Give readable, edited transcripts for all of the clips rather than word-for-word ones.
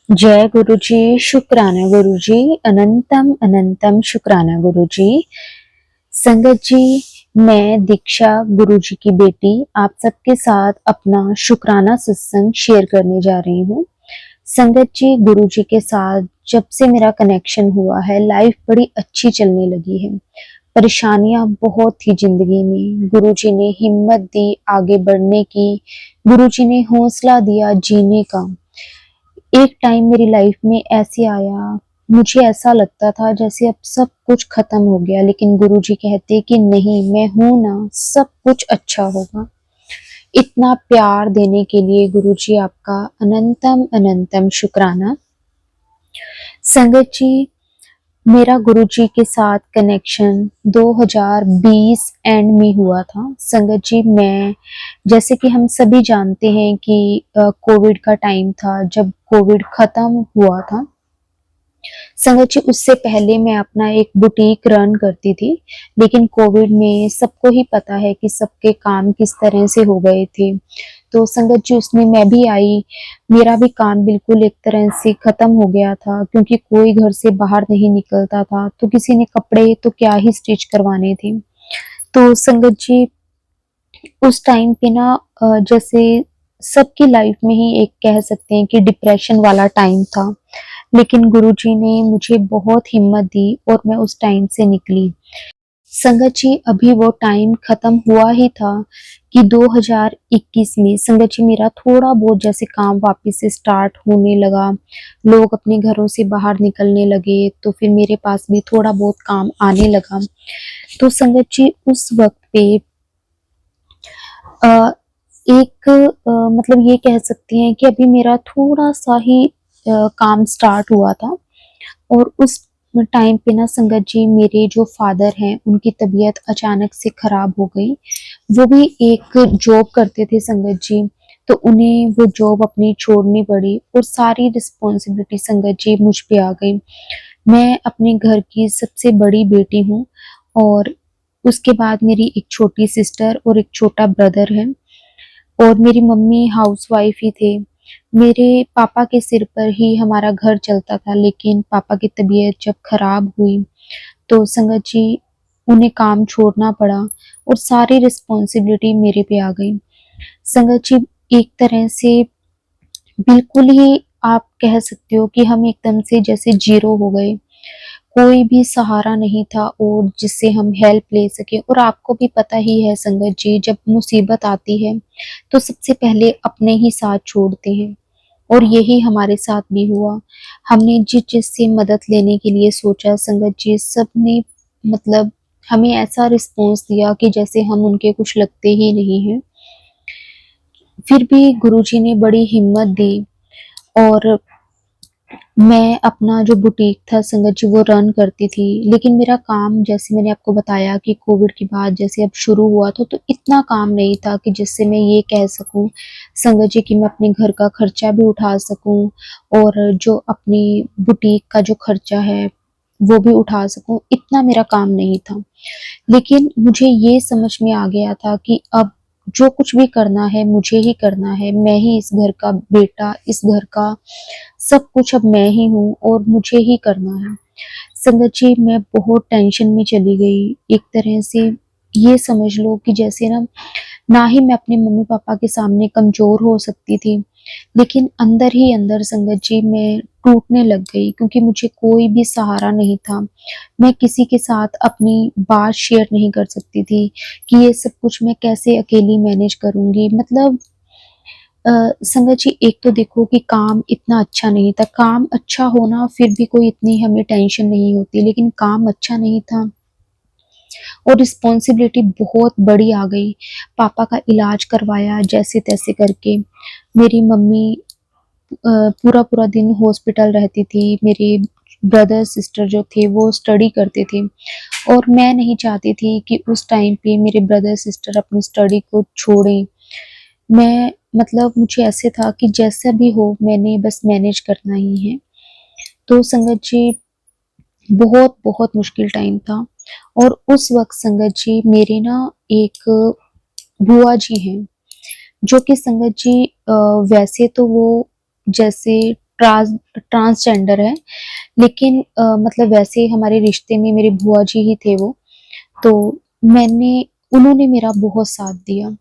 जय गुरु जी, शुक्राना गुरु जी, अनंतम अनंतम शुक्राना गुरु जी। संगत जी, मैं दीक्षा गुरु जी की बेटी आप सबके साथ अपना शुक्राना सत्संग शेयर करने जा रही हूँ। संगत जी, गुरु जी के साथ जब से मेरा कनेक्शन हुआ है, लाइफ बड़ी अच्छी चलने लगी है। परेशानियां बहुत थी जिंदगी में, गुरु जी ने हिम्मत दी आगे बढ़ने की, गुरु जी ने हौसला दिया जीने का। एक टाइम मेरी लाइफ में ऐसे आया, मुझे ऐसा लगता था जैसे अब सब कुछ खत्म हो गया, लेकिन गुरुजी कहते कि नहीं, मैं हूं ना, सब कुछ अच्छा होगा। इतना प्यार देने के लिए गुरुजी आपका अनंतम अनंतम शुक्राना। संगत जी, मेरा गुरुजी के साथ कनेक्शन 2020 एंड में हुआ था। संगत जी, मैं जैसे कि हम सभी जानते हैं कि कोविड का टाइम था, जब कोविड खत्म हुआ था। संगत जी, उससे पहले मैं अपना एक बुटीक रन करती थी, लेकिन कोविड में सबको ही पता है कि सबके काम किस तरह से हो गए थे। तो संगत जी, उसमें मैं भी आई, मेरा भी काम बिल्कुल एक तरह से खत्म हो गया था, क्योंकि कोई घर से बाहर नहीं निकलता था, तो किसी ने कपड़े तो क्या ही स्टिच करवाने थे। तो संगत जी, उस टाइम पे ना जैसे सबकी लाइफ में ही एक कह सकते हैं कि डिप्रेशन वाला टाइम था, लेकिन गुरुजी ने मुझे बहुत हिम्मत दी और मैं उस टाइम से निकली। संगत जी, अभी वो टाइम खत्म हुआ ही था कि 2021 में संगत जी मेरा थोड़ा बहुत जैसे काम वापस से स्टार्ट होने लगा, लोग अपने घरों से बाहर निकलने लगे, तो फिर मेरे पास भी थोड़ा बहुत काम आने लगा। तो संगत जी, उस वक्त पे अ, एक मतलब ये कह सकते हैं कि अभी मेरा थोड़ा-सा ही काम स्टार्ट हुआ था, और उस टाइम पे ना संगत जी, मेरे जो फादर हैं, उनकी तबीयत अचानक से खराब हो गई। वो भी एक जॉब करते थे संगत जी, तो उन्हें वो जॉब अपनी छोड़नी पड़ी और सारी रिस्पॉन्सिबिलिटी संगत जी मुझ पे आ गई। मैं अपने घर की सबसे बड़ी बेटी हूँ, और उसके बाद मेरी एक छोटी सिस्टर और एक छोटा ब्रदर है, और मेरी मम्मी हाउसवाइफ ही थे। मेरे पापा के सिर पर ही हमारा घर चलता था, लेकिन पापा की तबीयत जब खराब हुई, तो संगत जी उन्हें काम छोड़ना पड़ा और सारी रिस्पॉन्सिबिलिटी मेरे पे आ गई। संगत जी, एक तरह से बिल्कुल ही आप कह सकते हो कि हम एकदम से जैसे ज़ीरो हो गए। कोई भी सहारा नहीं था और जिससे हम हेल्प ले सकें, और आपको भी पता ही है संगत जी, जब मुसीबत आती है, तो सबसे पहले अपने ही साथ छोड़ते हैं, और यही हमारे साथ भी हुआ। हमने जिससे मदद लेने के लिए सोचा संगत जी, सबने मतलब हमें ऐसा रिस्पॉन्स दिया कि जैसे हम उनके कुछ लगते ही नहीं हैं। फिर भी गुरुजी ने बड़ी हिम्मत दी, और मैं अपना जो बुटीक था संगत जी वो रन करती थी, लेकिन मेरा काम जैसे मैंने आपको बताया कि कोविड के बाद जैसे अब शुरू हुआ था, तो इतना काम नहीं था कि जिससे मैं ये कह सकूं संगत जी कि मैं अपने घर का खर्चा भी उठा सकूं, और जो अपनी बुटीक का जो खर्चा है वो भी उठा सकूं, इतना मेरा काम नहीं था। लेकिन मुझे ये समझ में आ गया था कि अब जो कुछ भी करना है मुझे ही करना है, मैं ही इस घर का बेटा, इस घर का सब कुछ अब मैं ही हूँ और मुझे ही करना है। संगत जी, मैं बहुत टेंशन में चली गई। एक तरह से ये समझ लो कि जैसे ना ही मैं अपने मम्मी-पापा के सामने कमज़ोर हो सकती थी, लेकिन अंदर ही अंदर संगत जी मैं टूटने लग गई, क्योंकि मुझे कोई भी सहारा नहीं था। मैं किसी के साथ अपनी बात शेयर नहीं कर सकती थी कि ये सब कुछ मैं कैसे अकेली मैनेज करूँगी। मतलब संगत जी, एक तो देखो कि काम इतना अच्छा नहीं था, काम अच्छा होना फिर भी कोई इतनी हमें टेंशन नहीं होती, लेकिन काम अच्छा नहीं था और रिस्पॉन्सिबिलिटी बहुत बड़ी आ गई। पापा का इलाज करवाया जैसे-तैसे करके। मेरी मम्मी पूरा-पूरा दिन हॉस्पिटल रहती थी, मेरे ब्रदर सिस्टर जो थे वो स्टडी करते थे, और मैं नहीं चाहती थी कि उस टाइम पे मेरे ब्रदर सिस्टर अपनी स्टडी को छोड़ें। मैं मतलब मुझे ऐसे था कि जैसा भी हो मैंने बस मैनेज करना ही है। तो संगत जी, बहुत-बहुत मुश्किल टाइम था, और उस वक़्त संगत जी मेरे ना एक बुआ जी हैं, जो कि संगत जी वैसे तो वो जैसे ट्रांसजेंडर है, लेकिन मतलब वैसे हमारे रिश्ते में मेरे बुआ जी ही थे वो। तो मैंने उन्होंने मेरा बहुत साथ दिया,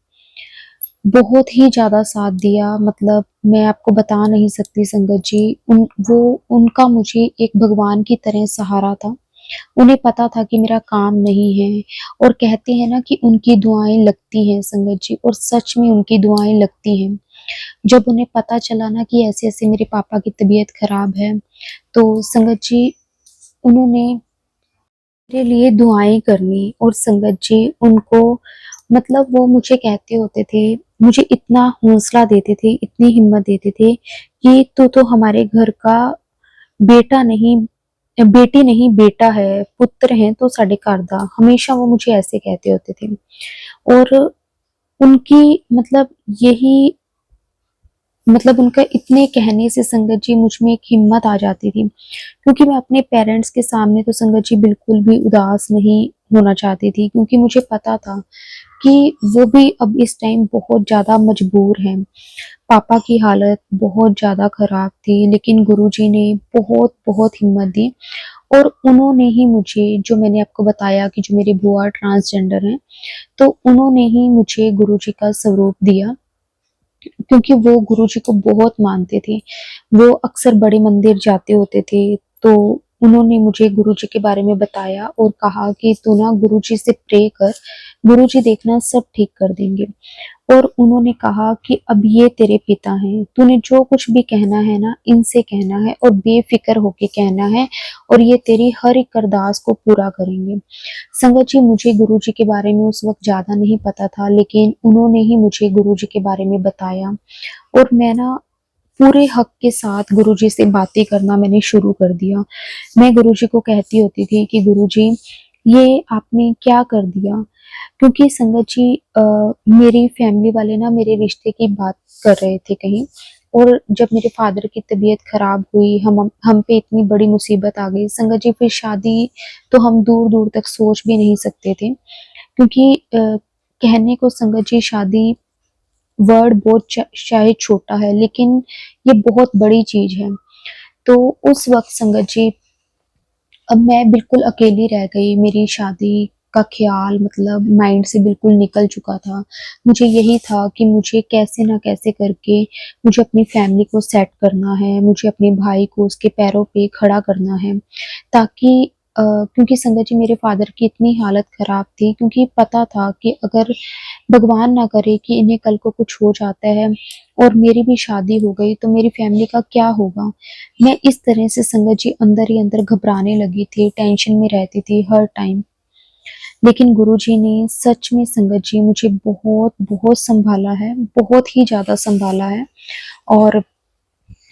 बहुत ही ज़्यादा साथ दिया, मतलब मैं आपको बता नहीं सकती संगत जी। उनका मुझे एक भगवान की तरह सहारा था। उन्हें पता था कि मेरा काम नहीं है, और कहते हैं ना कि उनकी दुआएँ लगती हैं संगत जी, और सच में उनकी दुआएँ लगती हैं। जब उन्हें पता चला ना कि ऐसे-ऐसे मेरे पापा की तबीयत खराब है, तो संगत जी उन्होंने मेरे लिए दुआएँ करनी, और संगत जी उनको मतलब वो मुझे कहते होते थे, मुझे इतना हौसला देते थे, इतनी हिम्मत देते थे कि तू तो हमारे घर का बेटा नहीं, बेटी नहीं बेटा है, पुत्र है तू साडे घर दा। हमेशा वो मुझे ऐसे कहते होते थे, और उनकी मतलब यही मतलब उनका इतने कहने से संगत जी मुझ में एक हिम्मत आ जाती थी, क्योंकि मैं अपने पेरेंट्स के सामने तो संगत जी बिल्कुल भी उदास नहीं होना चाहती थी, क्योंकि मुझे पता था कि वो भी अब इस टाइम बहुत ज़्यादा मजबूर हैं। पापा की हालत बहुत ज़्यादा खराब थी, लेकिन गुरुजी ने बहुत-बहुत हिम्मत दी, और उन्होंने ही मुझे, जो मैंने आपको बताया कि जो मेरी बुआ ट्रांसजेंडर हैं, तो उन्होंने ही मुझे गुरुजी का स्वरूप दिया, क्योंकि वो गुरुजी को बहुत मानते थे। वो अक्सर बड़े मंदिर जाते होते थे, तो उन्होंने मुझे गुरुजी के बारे में बताया और कहा कि तू ना गुरुजी से प्रे कर, गुरुजी देखना सब ठीक कर देंगे। और उन्होंने कहा कि अब ये तेरे पिता हैं, तूने जो कुछ भी कहना है ना, इनसे कहना है और बेफ़िक्र होके कहना है, और ये तेरी हर एक अरदास को पूरा करेंगे। संगत जी मुझे गुरुजी के बारे में उस वक़्त ज़्यादा नहीं पता था, लेकिन उन्होंने ही मुझे गुरुजी के बारे में बताया, और मैं ना पूरे हक के साथ गुरुजी से बातें करना मैंने शुरू कर दिया। मैं गुरुजी को कहती होती थी कि गुरुजी ये आपने क्या कर दिया? क्योंकि संगत जी मेरी फैमिली वाले ना मेरे रिश्ते की बात कर रहे थे कहीं, और जब मेरे फादर की तबीयत खराब हुई, हम पे इतनी बड़ी मुसीबत आ गई संगत जी, फिर शादी तो हम दूर-दूर तक सोच भी नहीं सकते थे, क्योंकि कहने को संगत जी शादी वर्ड बहुत शायद छोटा है, लेकिन ये बहुत बड़ी चीज़ है। तो उस वक़्त संगत जी अब मैं बिल्कुल अकेली रह गई, मेरी शादी का ख़्याल मतलब माइंड से बिल्कुल निकल चुका था। मुझे यही था कि मुझे कैसे न कैसे करके मुझे अपनी फ़ैमिली को सेट करना है, मुझे अपने भाई को उसके पैरों पे खड़ा करना है, ताकि क्योंकि संगत जी मेरे फ़ादर की इतनी हालत ख़राब थी, क्योंकि पता था कि अगर भगवान ना करे कि इन्हें कल को कुछ हो जाता है और मेरी भी शादी हो गई, तो मेरी फ़ैमिली का क्या होगा? मैं इस तरह से संगत जी अंदर ही अंदर घबराने लगी थी, टेंशन में रहती थी हर टाइम। लेकिन गुरुजी ने सच में संगत जी मुझे बहुत सँभाला है, बहुत ही ज़्यादा सँभाला है, और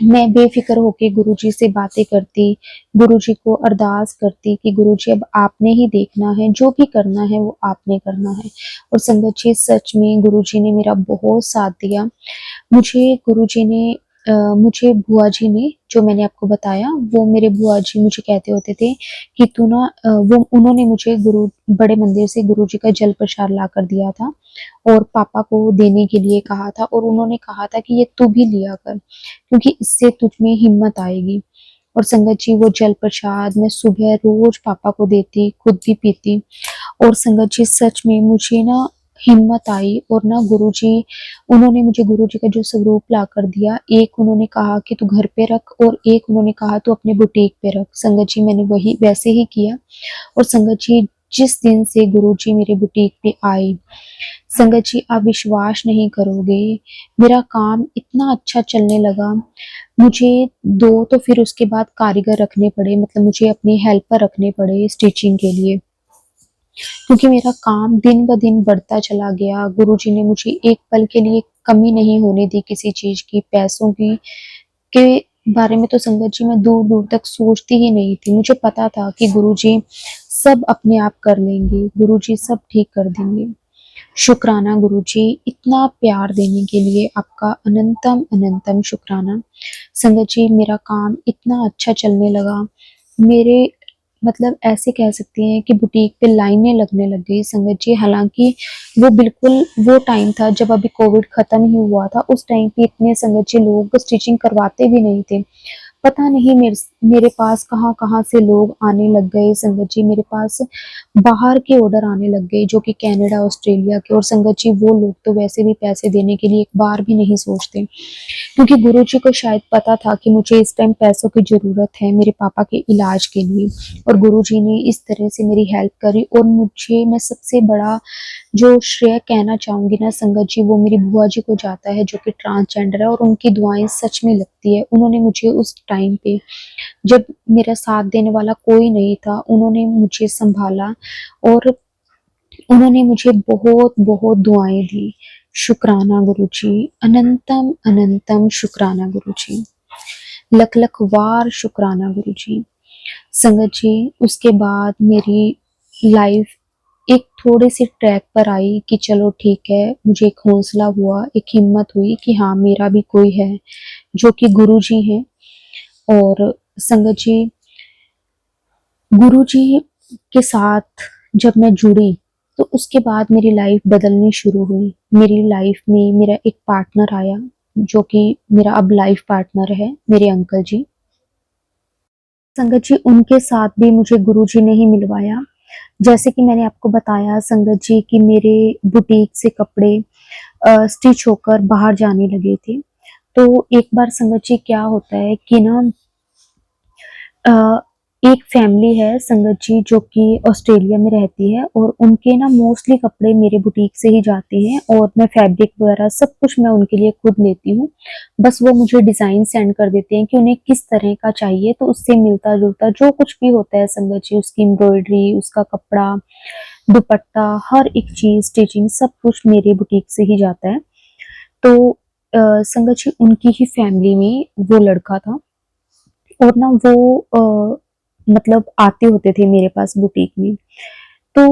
मैं बेफ़िक्र होके गुरुजी से बातें करती, गुरुजी को अरदास करती कि गुरुजी अब आपने ही देखना है, जो भी करना है वो आपने करना है। और संगत जी सच में गुरुजी ने मेरा बहुत साथ दिया। मुझे गुरुजी ने मुझे बुआ जी ने, जो मैंने आपको बताया, वो मेरे बुआ जी मुझे कहते होते थे कि तू ना वो उन्होंने मुझे गुरु बड़े मंदिर से गुरुजी का जल प्रसाद लाकर दिया था, और पापा को देने के लिए कहा था, और उन्होंने कहा था कि ये तू भी लिया कर, क्योंकि इससे तुझ में हिम्मत आएगी। और संगत जी वो जल प्रसाद मैं सुबह रोज़ पापा को देती, खुद भी पीती, और संगत जी सच में मुझे ना हिम्मत आई, और ना गुरुजी उन्होंने मुझे गुरुजी का जो स्वरूप लाकर दिया, एक उन्होंने कहा कि तू घर पे रख, और एक उन्होंने कहा तू अपने बुटीक पे रख। संगत जी मैंने वही वैसे ही किया, और संगत जी जिस दिन से गुरुजी मेरे बुटीक पे आए, संगत जी आप विश्वास नहीं करोगे, मेरा काम इतना अच्छा चलने लगा। मुझे 2 तो फिर उसके बाद कारीगर रखने पड़े, मतलब मुझे अपने हेल्पर रखने पड़े स्टिचिंग के लिए। क्योंकि मेरा काम दिन-ब-दिन बढ़ता चला गया। गुरुजी ने मुझे एक पल के लिए कमी नहीं होने दी किसी चीज़ की, पैसों की, के बारे में तो संगत जी मैं दूर-दूर तक सोचती ही नहीं थी। मुझे पता था कि गुरुजी सब अपने आप कर लेंगे, गुरुजी सब ठीक कर देंगे। शुक्राना गुरुजी, इतना प्यार देने के लिए आपका अनंतम शुक्राना। संगत जी मेरा काम इतना अच्छा चलने लगा, मेरे मतलब ऐसे कह सकते हैं कि बुटीक पे लाइनें लगने लग गई संगत जी। हालाँकि वो बिल्कुल वो टाइम था जब अभी कोविड खत्म ही हुआ था। उस टाइम पे इतने संगत जी लोग स्टिचिंग करवाते भी नहीं थे। पता नहीं मेरे पास कहाँ-कहाँ से लोग आने लग गए संगत जी। मेरे पास बाहर के ऑर्डर आने लग गए जो कि कनाडा, ऑस्ट्रेलिया के। और संगत जी वो लोग तो वैसे भी पैसे देने के लिए एक बार भी नहीं सोचते। क्योंकि गुरुजी को शायद पता था कि मुझे इस टाइम पैसों की ज़रूरत है मेरे पापा के इलाज के लिए, और गुरुजी ने इस तरह से मेरी हेल्प करी। और मुझे, मैं सबसे बड़ा जो श्रेय कहना चाहूँगी ना संगत जी, वो मेरी बुआ जी को जाता है जो कि ट्रांसजेंडर है, और उनकी दुआएँ सच में लगती है। उन्होंने मुझे उस टाइम पे, जब मेरा साथ देने वाला कोई नहीं था, उन्होंने मुझे सँभाला और उन्होंने मुझे बहुत-बहुत दुआएँ दी। शुक्राना गुरुजी, अनंतम अनंतम शुक्राना गुरुजी। लख-लख वार शुक्राना गुरुजी। संगत जी, उसके बाद मेरी लाइफ एक थोड़े-से ट्रैक पर आई कि चलो ठीक है, मुझे एक हौसला हुआ, एक हिम्मत हुई कि हाँ, मेरा भी कोई है, जो कि गुरुजी हैं। और संगत जी, गुरुजी के साथ जब मैं जुड़ी, तो उसके बाद मेरी लाइफ बदलनी शुरू हुई। मेरी लाइफ में मेरा एक पार्टनर आया, जो कि मेरा अब लाइफ पार्टनर है, मेरे अंकल जी। संगत जी, उनके साथ भी मुझे गुरुजी ने ही मिलवाया। जैसे कि मैंने आपको बताया संगत जी कि मेरे बुटीक से कपड़े स्टिच होकर बाहर जाने लगे थे। तो एक बार संगत जी क्या होता है कि ना, अ, एक फैमिली है संगत जी जो कि ऑस्ट्रेलिया में रहती है, और उनके ना मोस्टली कपड़े मेरे बुटीक से ही जाते हैं, और मैं फैब्रिक वगैरह सब कुछ मैं उनके लिए खुद लेती हूँ। बस वो मुझे डिज़ाइन सेंड कर देते हैं कि उन्हें किस तरह का चाहिए, तो उससे मिलता-जुलता जो कुछ भी होता है संगत जी, उसकी एम्ब्रॉयडरी, उसका कपड़ा, दुपट्टा, हर एक चीज़, स्टिचिंग सब कुछ मेरे बुटीक से ही जाता है। तो संगत जी, उनकी ही फैमिली में वो लड़का था, और ना वो मतलब आते होते थे मेरे पास बुटीक में। तो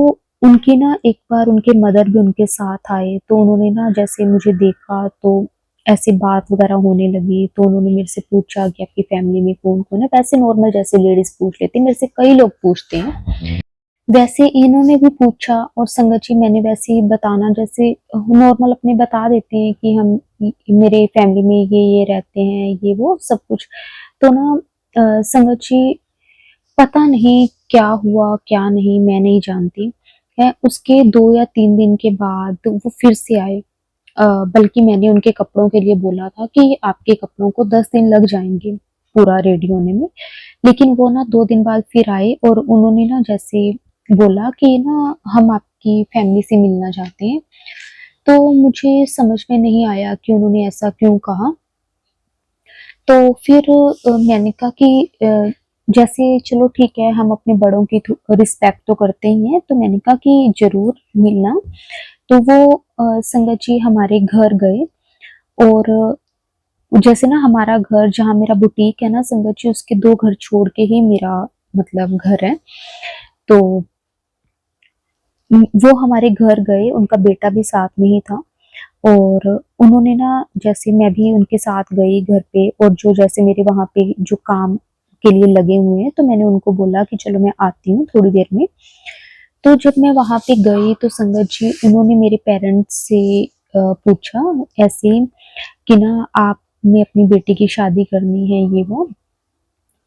उनकी ना एक बार उनके मदर भी उनके साथ आए, तो उन्होंने ना जैसे मुझे देखा तो ऐसे बात वगैरह होने लगी, तो उन्होंने मेरे से पूछा कि आपकी फैमिली में कौन-कौन है? वैसे नॉर्मल जैसे लेडीज़ पूछ लेती हैं, मेरे से कई लोग पूछते हैं। वैसे इन्होंने भी पूछा, और संगत जी मैंने वैसे ही बताना, जैसे नॉर्मल अपने बता देते हैं कि हम मेरे फैमिली में ये रहते हैं, ये वो सब कुछ। तो ना संगत जी, पता नहीं क्या हुआ, क्या नहीं, मैं नहीं जानती। उसके 2 या 3 दिन के बाद वो फिर से आए। बल्कि मैंने उनके कपड़ों के लिए बोला था कि आपके कपड़ों को 10 दिन लग जाएँगे पूरा रेडी होने में। लेकिन वो ना 2 दिन बाद फिर आए, और उन्होंने ना जैसे बोला कि ना हम आपकी फैमिली से मिलना चाहते हैं। तो मुझे समझ में नहीं आया कि उन्होंने ऐसा क्यों कहा। तो फिर मैंने कहा कि जैसे चलो ठीक है, हम अपने बड़ों की रिस्पेक्ट तो करते ही हैं, तो मैंने कहा कि ज़रूर मिलना। तो वो संगत जी हमारे घर गए, और जैसे ना हमारा घर, जहाँ मेरा बुटीक है ना संगत जी, उसके 2 घर छोड़ के ही मेरा मतलब घर है। तो वो हमारे घर गए, उनका बेटा भी साथ में ही था, और उन्होंने ना, जैसे मैं भी उनके साथ गई घर पे, और जो जैसे मेरे वहाँ पे जो काम के लिए लगे हुए हैं, तो मैंने उनको बोला कि चलो मैं आती हूँ थोड़ी देर में। तो जब मैं वहाँ पे गई, तो संगत जी उन्होंने मेरे पेरेंट्स से पूछा ऐसे कि ना आपने अपनी बेटी की शादी करनी है, ये वो।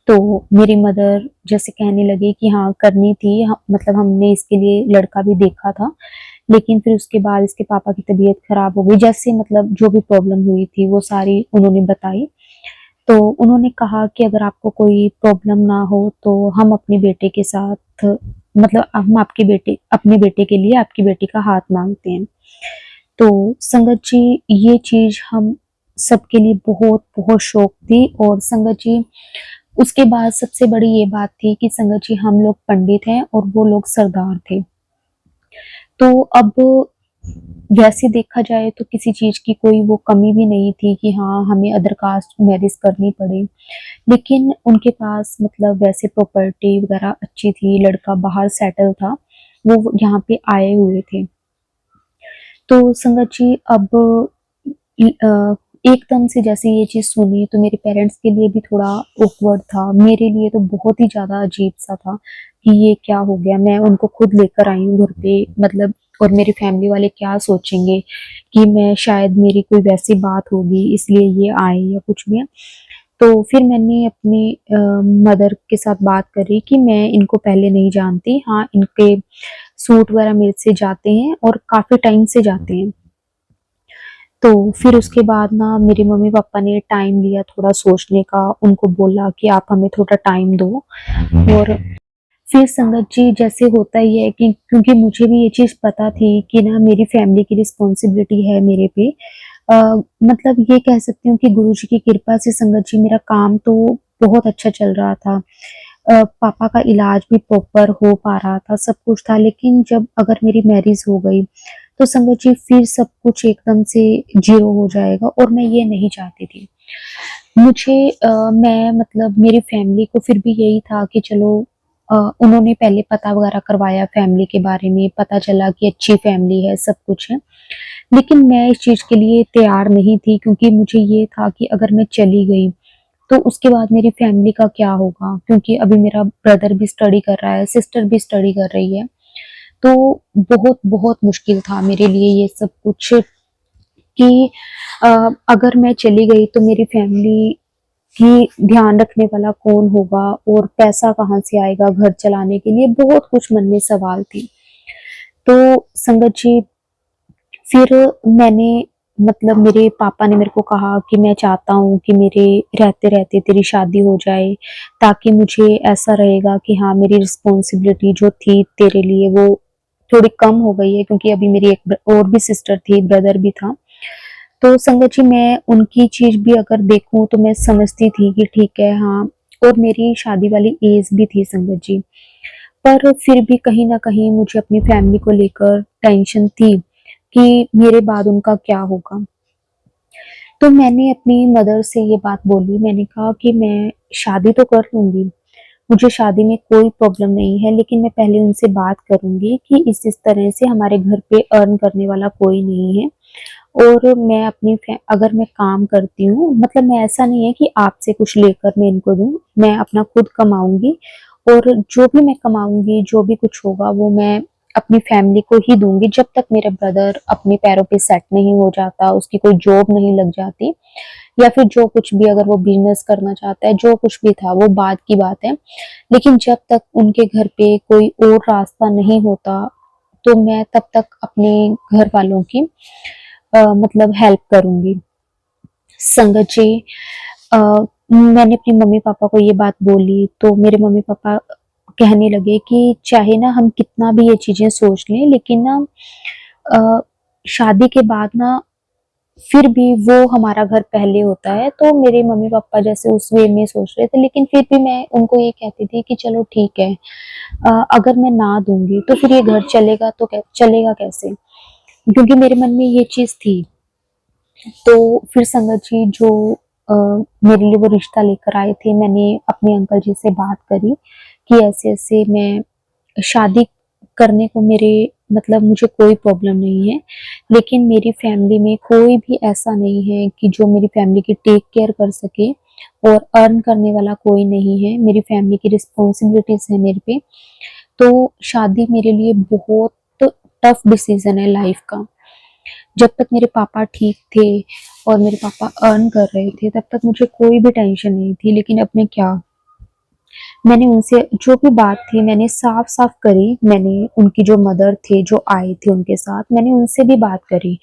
तो मेरी मदर जैसे कहने लगी कि हाँ करनी थी, मतलब हमने इसके लिए लड़का भी देखा था, लेकिन फिर उसके बाद इसके पापा की तबीयत खराब हो गई, जैसे मतलब जो भी प्रॉब्लम हुई थी वो सारी उन्होंने बताई। तो उन्होंने कहा कि अगर आपको कोई प्रॉब्लम ना हो तो हम अपने बेटे के साथ, मतलब हम आपके बेटे, अपने बेटे के लिए आपकी बेटी का हाथ मांगते हैं। तो संगत जी, ये चीज़ हम सबके लिए बहुत बहुत शौक थी। और संगत जी, उसके बाद सबसे बड़ी ये बात थी कि संगत जी हम लोग पंडित हैं और वो लोग सरदार थे। तो अब वैसे देखा जाए तो किसी चीज़ की कोई वो कमी भी नहीं थी कि हाँ, हमें अदर कास्ट मैरिज करनी पड़े। लेकिन उनके पास मतलब वैसे प्रॉपर्टी वगैरह अच्छी थी, लड़का बाहर सेटल था, वो यहाँ पे आए हुए थे। तो संगत जी, अब एकदम से जैसे ये चीज़ सुनी, तो मेरे पेरेंट्स के लिए भी थोड़ा ऑकवर्ड था, मेरे लिए तो बहुत ही ज़्यादा अजीब-सा था कि ये क्या हो गया, मैं उनको खुद लेकर आई हूँ घर पे, मतलब और मेरी फैमिली वाले क्या सोचेंगे कि मैं शायद मेरी कोई वैसी बात होगी इसलिए ये आए या कुछ भी है। तो फिर मैंने अपने मदर के साथ बात करी कि मैं इनको पहले नहीं जानती, हाँ इनके सूट वगैरह मेरे से जाते हैं और काफ़ी टाइम से जाते हैं। तो फिर उसके बाद ना मेरे मम्मी-पापा ने टाइम लिया थोड़ा सोचने का, उनको बोला कि आप हमें थोड़ा टाइम दो। और फिर संगत जी जैसे होता ही है कि क्योंकि मुझे भी ये चीज़ पता थी कि ना मेरी फैमिली की रिस्पॉन्सिबिलिटी है मेरे पे। मतलब ये कह सकती हूँ कि गुरुजी की कृपा से संगत जी मेरा काम तो बहुत अच्छा चल रहा था। पापा का इलाज भी प्रॉपर हो पा रहा था, सब कुछ था, लेकिन जब अगर मेरी मैरिज हो गई तो संगत जी फिर सब कुछ एकदम से ज़ीरो हो जाएगा और मैं ये नहीं चाहती थी। मैं मतलब मेरी फैमिली को फिर भी यही था कि चलो उन्होंने पहले पता वगैरह करवाया फैमिली के बारे में, पता चला कि अच्छी फैमिली है, सब कुछ है। लेकिन मैं इस चीज़ के लिए तैयार नहीं थी क्योंकि मुझे ये था कि अगर मैं चली गई, तो उसके बाद मेरी फैमिली का क्या होगा? क्योंकि अभी मेरा ब्रदर भी स्टडी कर रहा है, सिस्टर भी स्टडी कर रही है। तो बहुत मुश्किल था मेरे लिए ये सब कुछ कि अगर मैं चली गई तो मेरी फैमिली की ध्यान रखने वाला कौन होगा और पैसा कहाँ से आएगा घर चलाने के लिए, बहुत कुछ मन में सवाल थी। तो संगत जी फिर मैंने मतलब मेरे पापा ने मेरे को कहा कि मैं चाहता हूँ कि मेरे रहते-रहते तेरी शादी हो जाए, ताकि मुझे ऐसा रहेगा कि हाँ, मेरी रिस्पॉन्सिबिलिटी जो थी तेरे लिए वो थोड़ी कम हो गई है क्योंकि अभी मेरी एक और भी सिस्टर थी, ब्रदर भी था। तो संगत जी मैं उनकी चीज़ भी अगर देखूँ तो मैं समझती थी कि ठीक है हाँ, और मेरी शादी वाली एज भी थी संगत जी। पर फिर भी कहीं न कहीं मुझे अपनी फैमिली को लेकर टेंशन थी कि मेरे बाद उनका क्या होगा? तो मैंने अपनी मदर से ये बात बोली, मैंने कहा कि मैं शादी तो कर लूँगी, मुझे शादी में कोई प्रॉब्लम नहीं है, लेकिन मैं पहले उनसे बात करूँगी कि इस तरह से हमारे घर पे अर्न करने वाला कोई नहीं है और मैं अपनी अगर मैं काम करती हूँ, मतलब मैं ऐसा नहीं है कि आपसे कुछ लेकर मैं इनको दूँ, मैं अपना खुद कमाऊँगी और जो भी मैं कमाऊँगी, जो भी कुछ होगा वो मैं अपनी फैमिली को ही दूँगी जब तक मेरा ब्रदर अपने पैरों पे सेट नहीं हो जाता, उसकी कोई जॉब नहीं लग जाती या फिर जो कुछ भी अगर वो बिज़नेस करना चाहता है, जो कुछ भी था वो बाद की बात है। लेकिन जब तक उनके घर पे कोई और रास्ता नहीं होता, तो मैं तब तक अपने घर वालों की मतलब हेल्प करूँगी। संगत जी अ, मैंने अपने मम्मी-पापा को ये बात बोली तो मेरे मम्मी-पापा कहने लगे कि चाहे ना हम कितना भी ये चीज़ें सोच लें लेकिन ना अ, शादी के बाद ना फिर भी वो हमारा घर पहले होता है। तो मेरे मम्मी-पापा जैसे उस वे में सोच रहे थे लेकिन फिर भी मैं उनको ये कहती थी कि चलो ठीक है, अगर मैं ना दूँगी तो फिर ये घर चलेगा तो चलेगा कैसे? क्योंकि मेरे मन में ये चीज़ थी। तो फिर संगत जी जो अ, मेरे लिए वो रिश्ता लेकर आए थे, मैंने अपने अंकल जी से बात करी कि ऐसे-ऐसे मैं शादी करने को मेरे मतलब मुझे कोई प्रॉब्लम नहीं है, लेकिन मेरी फैमिली में कोई भी ऐसा नहीं है कि जो मेरी फैमिली की टेक केयर कर सके और अर्न करने वाला कोई नहीं है, मेरी फैमिली की रिस्पॉन्सिबिलिटीज़ है मेरे पे। तो शादी मेरे लिए बहुत टफ डिसीज़न है लाइफ़ का। जब तक मेरे पापा ठीक थे और मेरे पापा अर्न कर रहे थे, तब तक मुझे कोई भी टेंशन नहीं थी, लेकिन अब मैं क्या मैंने उनसे जो भी बात थी मैंने साफ-साफ करी, मैंने उनकी जो मदर थे, जो आए थे उनके साथ, मैंने उनसे भी बात करी।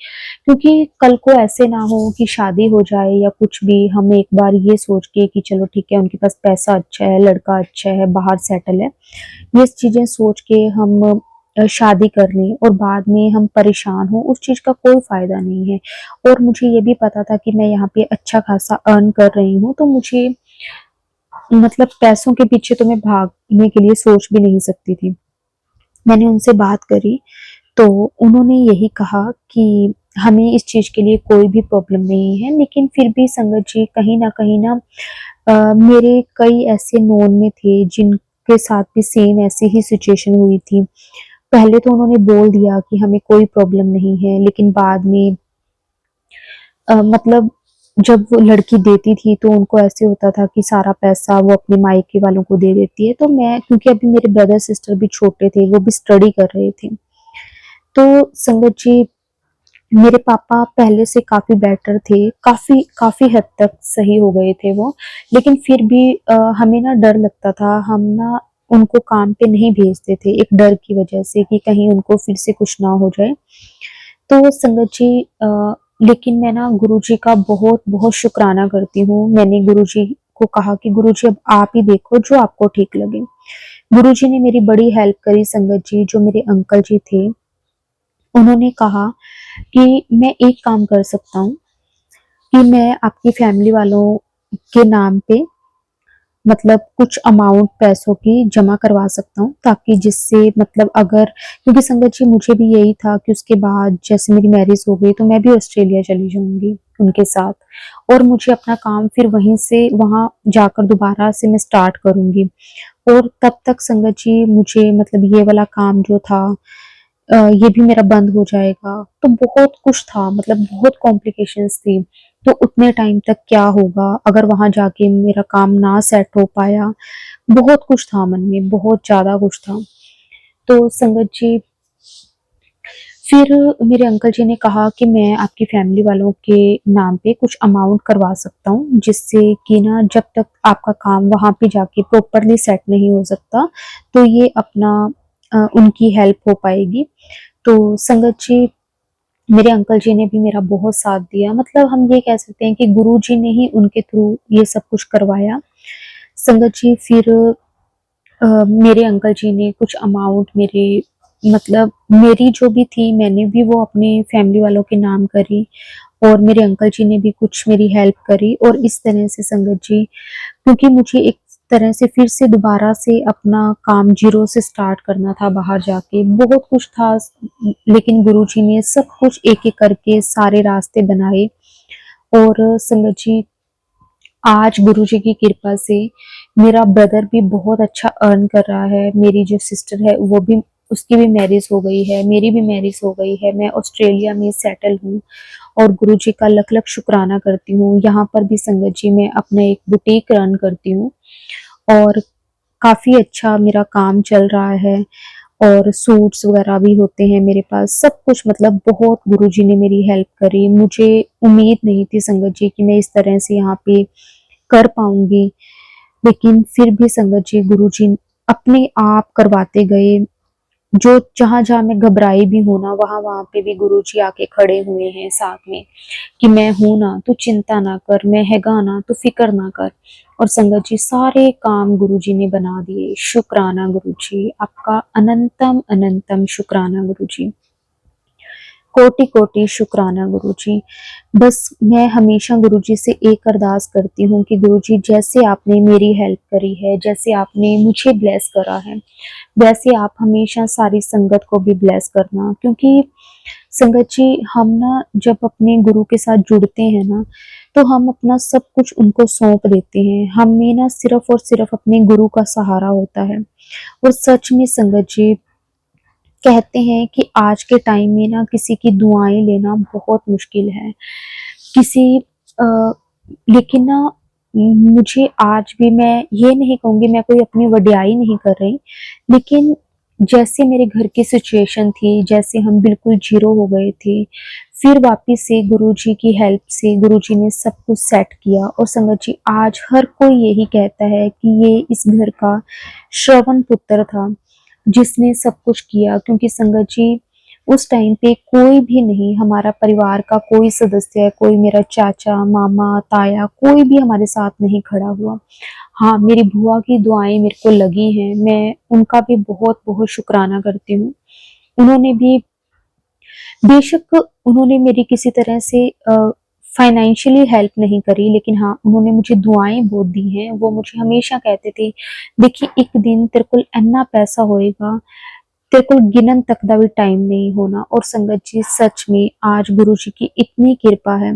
क्योंकि कल को ऐसे ना हो कि शादी हो जाए या कुछ भी, हम एक बार ये सोच के कि चलो ठीक है, उनके पास पैसा अच्छा है, लड़का अच्छा है, बाहर सेटल है, ये चीज़ें सोच के हम शादी कर लें और बाद में हम परेशान हों, उस चीज़ का कोई फ़ायदा नहीं है। और मुझे ये भी पता था कि मैं यहाँ पे अच्छा खासा अर्न कर रही हूँ, तो मुझे मतलब पैसों के पीछे तो मैं भागने के लिए सोच भी नहीं सकती थी। मैंने उनसे बात करी, तो उन्होंने यही कहा कि हमें इस चीज़ के लिए कोई भी प्रॉब्लम नहीं है, लेकिन फिर भी संगत जी कहीं न कहीं ना मेरे कई ऐसे नोन में थे जिनके साथ भी सेम ऐसी ही सिचुएशन हुई थी। पहले तो उन्होंने बोल दिया कि हमें कोई प्रॉब्लम नहीं है, लेकिन बाद में मतलब जब वो लड़की देती थी तो उनको ऐसे होता था कि सारा पैसा वो अपने मायके वालों को दे देती है। तो मैं, क्योंकि अभी मेरे ब्रदर सिस्टर भी छोटे थे, वो भी स्टडी कर रहे थे, तो संगत जी मेरे पापा पहले से काफ़ी बेटर थे, काफ़ी काफ़ी हद तक सही हो गए थे वो। लेकिन फिर भी हमें ना डर लगता था, हम ना उनको काम पे नहीं भेजते थे, एक डर की वजह से कि कहीं उनको फिर से कुछ ना हो जाए। तो संगत जी लेकिन मैं ना गुरुजी का बहुत-बहुत शुकराना करती हूँ। मैंने गुरुजी को कहा कि गुरुजी अब आप ही देखो जो आपको ठीक लगे। गुरुजी ने मेरी बड़ी हेल्प करी संगत जी, जो मेरे अंकल जी थे, उन्होंने कहा कि मैं एक काम कर सकता हूँ कि मैं आपकी फैमिली वालों के नाम पे मतलब कुछ अमाउंट पैसों की जमा करवा सकता हूँ, ताकि जिससे मतलब अगर, क्योंकि संगत जी मुझे भी यही था कि उसके बाद जैसे मेरी मैरिज हो गई तो मैं भी ऑस्ट्रेलिया चली जाऊंगी उनके साथ, और मुझे अपना काम फिर वहीं से वहां जाकर दोबारा से मैं स्टार्ट करूंगी। और तब तक संगत जी मुझे मतलब ये वाला काम जो था ये भी मेरा बंद हो जाएगा। तो बहुत कुछ था, मतलब बहुत कॉम्प्लिकेशंस थी। तो उतने टाइम तक क्या होगा अगर वहाँ जाके मेरा काम ना सेट हो पाया? बहुत कुछ था मन में, बहुत ज़्यादा कुछ था। तो संगत जी फिर मेरे अंकल जी ने कहा कि मैं आपकी फैमिली वालों के नाम पे कुछ अमाउंट करवा सकता हूँ, जिससे कि ना जब तक आपका काम वहाँ पे जाके प्रॉपरली सेट नहीं हो सकता, तो ये अपना उनकी हेल्प हो पाएगी। तो संगत जी मेरे अंकल जी ने भी मेरा बहुत साथ दिया, मतलब हम ये कह सकते हैं कि गुरुजी ने ही उनके थ्रू ये सब कुछ करवाया। संगत जी फिर मेरे अंकल जी ने कुछ अमाउंट मेरे मतलब मेरी जो भी थी मैंने भी वो अपने फैमिली वालों के नाम करी, और मेरे अंकल जी ने भी कुछ मेरी हेल्प करी, और इस तरह से संगत जी, क्योंकि मुझे एक तरह से फिर से दोबारा से अपना काम ज़ीरो से स्टार्ट करना था बाहर जाके, बहुत कुछ था, लेकिन गुरुजी ने सब कुछ एक-एक करके सारे रास्ते बनाए। और संगत जी आज गुरुजी की कृपा से मेरा ब्रदर भी बहुत अच्छा अर्न कर रहा है, मेरी जो सिस्टर है वो भी, उसकी भी मैरिज हो गई है, मेरी भी मैरिज हो गई है, मैं ऑस्ट्रेलिया में सेटल हूँ, और गुरुजी का लख-लख शुक्राना करती हूँ। यहाँ पर भी संगत जी मैं अपना एक बुटीक रन करती हूँ, और काफ़ी अच्छा मेरा काम चल रहा है, और सूट्स वगैरह भी होते हैं मेरे पास, सब कुछ मतलब बहुत गुरुजी ने मेरी हेल्प करी। मुझे उम्मीद नहीं थी संगत जी कि मैं इस तरह से यहाँ पे कर पाऊँगी, लेकिन फिर भी संगत जी गुरुजी अपने आप करवाते गए। जो जहाँ-जहाँ मैं घबराई भी हूँ ना, वहाँ-वहाँ पे भी गुरुजी आके खड़े हुए हैं साथ में, कि मैं हूँ ना, तू चिंता ना कर, मैं हैगा ना, तू फ़िक्र ना कर। और संगत जी सारे काम गुरुजी ने बना दिए। शुक्राना गुरुजी, आपका अनंतम अनंतम शुक्राना गुरुजी। कोटि-कोटि शुक्राना गुरुजी। बस मैं हमेशा गुरुजी से एक अरदास करती हूँ कि गुरुजी जैसे आपने मेरी हेल्प करी है, जैसे आपने मुझे ब्लेस करा है, वैसे आप हमेशा सारी संगत को भी ब्लेस करना। क्योंकि संगत जी हम ना जब अपने गुरु के साथ जुड़ते हैं ना, तो हम अपना सब कुछ उनको सौंप देते हैं। हमें ना सिर्फ़ और सिर्फ़ अपने गुरु का सहारा होता है। और सच में संगत जी कहते हैं कि आज के टाइम में ना किसी की दुआएँ लेना बहुत मुश्किल है। किसी अ, लेकिन ना मुझे आज भी, मैं ये नहीं कहूँगी, मैं कोई अपनी वडियाई नहीं कर रही, लेकिन जैसे मेरे घर की सिचुएशन थी, जैसे हम बिल्कुल ज़ीरो हो गए थे, फिर वापस से गुरुजी की हेल्प से गुरुजी ने सब कुछ सेट किया, और संगत जी आज हर कोई यही कहता है कि ये इस घर का श्रवण पुत्र था, जिसने सब कुछ किया। क्योंकि संगत जी उस टाइम पे कोई भी नहीं, हमारा परिवार का कोई सदस्य, कोई मेरा चाचा, मामा, ताया, कोई भी हमारे साथ नहीं खड़ा हुआ। हाँ, मेरी बुआ की दुआएँ मेरे को लगी हैं, मैं उनका भी बहुत-बहुत शुकराना करती हूँ। उन्होंने भी, बेशक उन्होंने मेरी किसी तरह से फाइनेंशियली हेल्प नहीं करी, लेकिन हाँ, उन्होंने मुझे दुआएँ बहुत दी हैं। वो मुझे हमेशा कहते थे, "देखी एक दिन तेरे कोल इन्ना पैसा होएगा, तेरे को गिनन तक का भी टाइम नहीं होना।" और संगत जी सच में आज गुरुजी की इतनी कृपा है,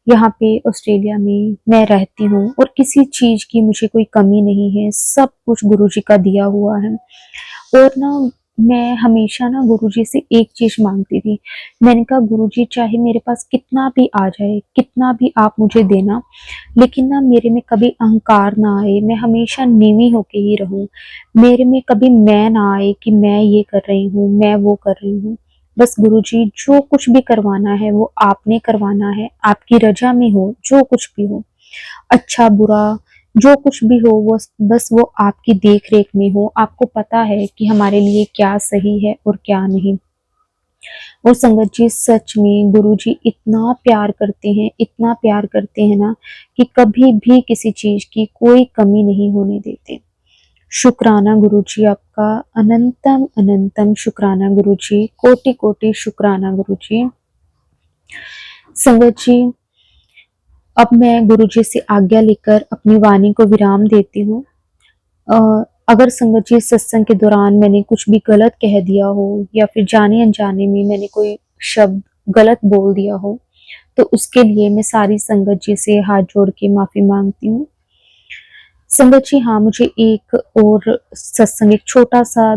यहाँ पे ऑस्ट्रेलिया में मैं रहती हूँ, और किसी चीज़ की मुझे कोई कमी नहीं है, सब कुछ गुरुजी का दिया हुआ है। और ना मैं हमेशा ना गुरुजी से एक चीज मांगती थी। मैंने कहा गुरुजी चाहे मेरे पास कितना भी आ जाए, कितना भी आप मुझे देना, लेकिन ना मेरे में कभी अहंकार ना आए, मैं हमेशा नीवी होके ही रहूं। मेरे में कभी मैं ना आए कि मैं ये कर रही हूँ, मैं वो कर रही हूँ। बस गुरुजी जो कुछ भी करवाना है वो आपने करवाना है, आपकी रजा में हो, जो कुछ भी हो, अच्छा बुरा जो कुछ भी हो, वो बस वो आपकी देख रेख में हो। आपको पता है कि हमारे लिए क्या सही है और क्या नहीं। और संगत जी सच में गुरुजी इतना प्यार करते हैं, इतना प्यार करते हैं ना, कि कभी भी किसी चीज की कोई कमी नहीं होने देते। शुक्राना गुरुजी आपका, अनंतम अनंतम शुक्राना गुरुजी, कोटि कोटि शुक्राना गुरुजी। संगत जी अब मैं गुरुजी से आज्ञा लेकर अपनी वाणी को विराम देती हूँ। अगर संगत जी सत्संग के दौरान मैंने कुछ भी गलत कह दिया हो, या फिर जाने अनजाने में मैंने कोई शब्द गलत बोल दिया हो, तो उसके लिए मैं सारी संगत जी से हाथ जोड़ के माफी मांगती हूँ। संगत जी हाँ, मुझे एक और सत्संग, एक छोटा सा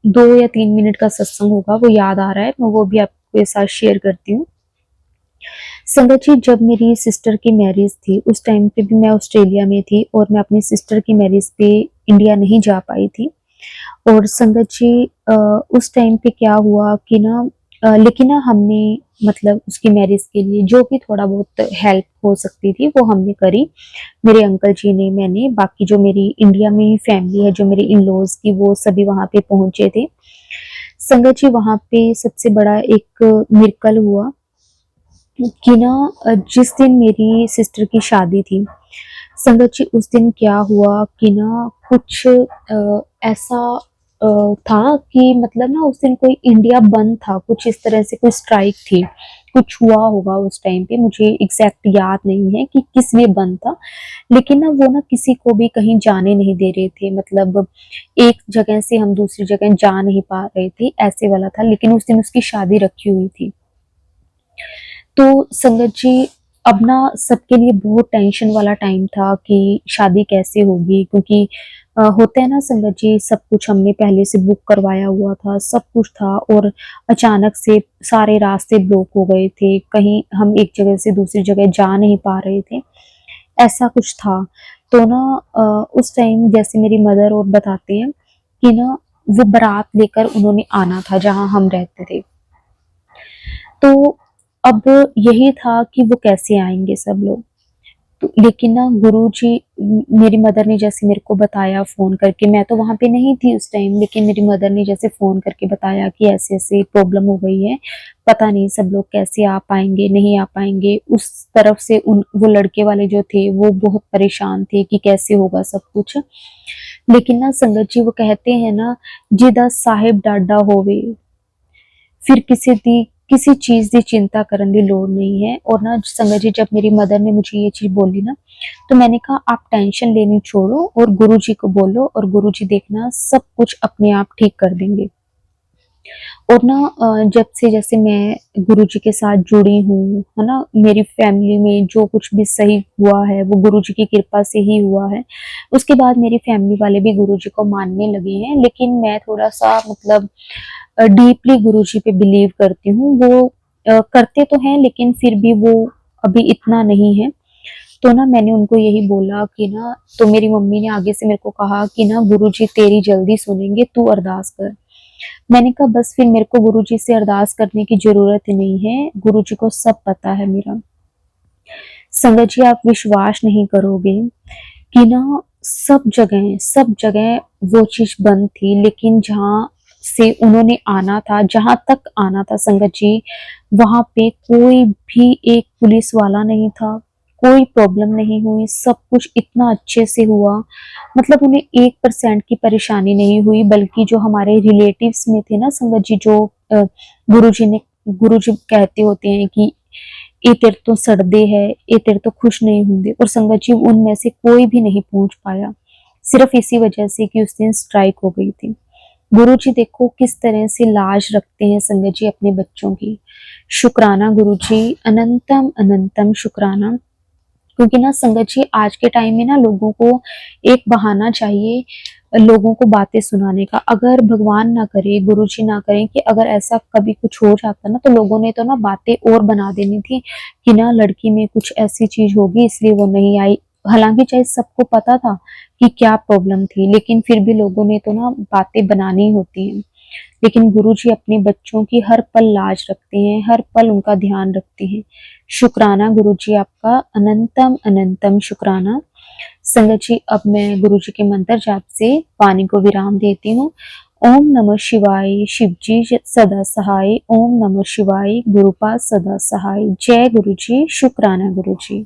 2 या 3 मिनट का सत्संग होगा, वो याद आ रहा है, मैं वो भी आपके साथ शेयर करती हूँ। संगत जी जब मेरी सिस्टर की मैरिज थी, उस टाइम पे भी मैं ऑस्ट्रेलिया में थी और मैं अपनी सिस्टर की मैरिज पे इंडिया नहीं जा पाई थी। और संगत जी उस टाइम पे क्या हुआ कि ना लेकिन ना हमने मतलब उसकी मैरिज के लिए जो भी थोड़ा बहुत हेल्प हो सकती थी वो हमने करी। मेरे अंकल जी ने, मैंने, बाकी जो मेरी इंडिया में ही फैमिली है, जो मेरे इन लॉज की, वो सभी वहां पे पहुंचे थे। संगत जी वहां पे सबसे बड़ा एक मिरेकल हुआ कि ना जिस दिन मेरी सिस्टर की शादी थी, संगत जी उस दिन क्या हुआ कि ना कुछ ऐसा था कि मतलब ना उस दिन कोई इंडिया बंद था, कुछ इस तरह से कोई स्ट्राइक थी, कुछ हुआ होगा उस टाइम पे, मुझे एग्जैक्ट याद नहीं है कि किस लिए बंद था। लेकिन ना वो ना किसी को भी कहीं जाने नहीं दे रहे थे, मतलब एक जगह से हम दूसरी जगह जा नहीं पा रहे थे, ऐसे वाला था। लेकिन उस दिन उसकी शादी रखी हुई थी। तो संगत जी अब ना सबके लिए बहुत टेंशन वाला टाइम था कि शादी कैसे होगी, क्योंकि होता है ना संगत जी, सब कुछ हमने पहले से बुक करवाया हुआ था, सब कुछ था, और अचानक से सारे रास्ते ब्लॉक हो गए थे, कहीं हम एक जगह से दूसरी जगह जा नहीं पा रहे थे, ऐसा कुछ था। तो ना उस टाइम जैसे मेरी मदर और बताते हैं कि ना वो बारात लेकर उन्होंने आना था जहाँ हम रहते थे। तो अब यही था कि वो कैसे आएँगे सब लोग। तो लेकिन ना गुरुजी, मेरी मदर ने जैसे मेरे को बताया फ़ोन करके, मैं तो वहाँ पे नहीं थी उस टाइम, लेकिन मेरी मदर ने जैसे फ़ोन करके बताया कि ऐसे-ऐसे प्रॉब्लम हो गई है, पता नहीं सब लोग कैसे आ पाएँगे, नहीं आ पाएँगे। उस तरफ से उन वो लड़के वाले जो थे वो बहुत परेशान थे कि कैसे होगा सब कुछ। लेकिन ना संगत जी वो कहते हैं ना, "जिदा साहिब डाडा होवे, फिर किसी चीज़ की चिंता करने की लोड़ नहीं है।" और ना संगत जी जब मेरी मदर ने मुझे ये चीज़ बोली ना, तो मैंने कहा आप टेंशन लेनी छोड़ो और गुरुजी को बोलो, और गुरुजी देखना सब कुछ अपने आप ठीक कर देंगे। और ना जब से जैसे मैं गुरुजी के साथ जुड़ी हूँ, है ना, मेरी फैमिली में जो कुछ भी सही हुआ है वो गुरुजी की कृपा से ही हुआ है। उसके बाद मेरी फैमिली वाले भी गुरुजी को मानने लगे हैं, लेकिन मैं थोड़ा-सा मतलब डीपली गुरुजी पे बिलीव करती हूँ। वो करते तो हैं लेकिन फिर भी वो अभी इतना नहीं है। तो ना मैंने उनको यही बोला कि ना, तो मेरी मम्मी ने आगे से मेरे को कहा कि ना गुरुजी तेरी जल्दी सुनेंगे, तू अरदास कर। मैंने कहा बस फिर मेरे को गुरुजी से अरदास करने की ज़रूरत ही नहीं है, गुरुजी को सब पता है मेरा। संगत जी आप विश्वास नहीं करोगे कि ना सब जगह वो चीज़ बंद थी, लेकिन जहाँ से उन्होंने आना था, जहाँ तक आना था संगत जी, वहाँ पे कोई भी एक पुलिस वाला नहीं था, कोई प्रॉब्लम नहीं हुई, सब कुछ इतना अच्छे से हुआ। मतलब उन्हें 1% की परेशानी नहीं हुई, बल्कि जो हमारे रिलेटिव्स में थे ना संगत जी, जो गुरुजी कहते होते हैं कि "ए तेरे तो सड़दे है, ए तेरे तो खुश नहीं होंगे", और संगत जी उनमें से कोई भी नहीं पहुंच पाया, सिर्फ इसी वजह से कि उस दिन स्ट्राइक हो गई थी। गुरुजी देखो किस तरह से लाज रखते हैं संगत जी अपने बच्चों की। शुक्राना गुरुजी, अनंतम अनंतम शुक्राना। क्योंकि ना संगत जी आज के टाइम में ना लोगों को एक बहाना चाहिए लोगों को बातें सुनाने का। अगर भगवान ना करे, गुरुजी ना करें कि अगर ऐसा कभी कुछ हो जाता ना, तो लोगों ने तो ना बातें और बना देनी थी कि ना लड़की में कुछ ऐसी चीज होगी इसलिए वो नहीं आई। हालांकि चाहे सबको पता था कि क्या प्रॉब्लम थी, लेकिन फिर भी लोगों ने तो ना बातें बनानी होती हैं। लेकिन गुरुजी अपने बच्चों की हर पल लाज रखते हैं, हर पल उनका ध्यान रखते हैं। शुक्राना गुरुजी, आपका अनंतम अनंतम शुक्राना। संगत जी, अब मैं गुरुजी के मंत्र जाप से वाणी को विराम देती हूँ। ओम नमः शिवाय, शिवजी सदा सहाय। ओम नमः शिवाय, गुरुपाद सदा सहाय। जय गुरुजी, शुक्राना गुरुजी।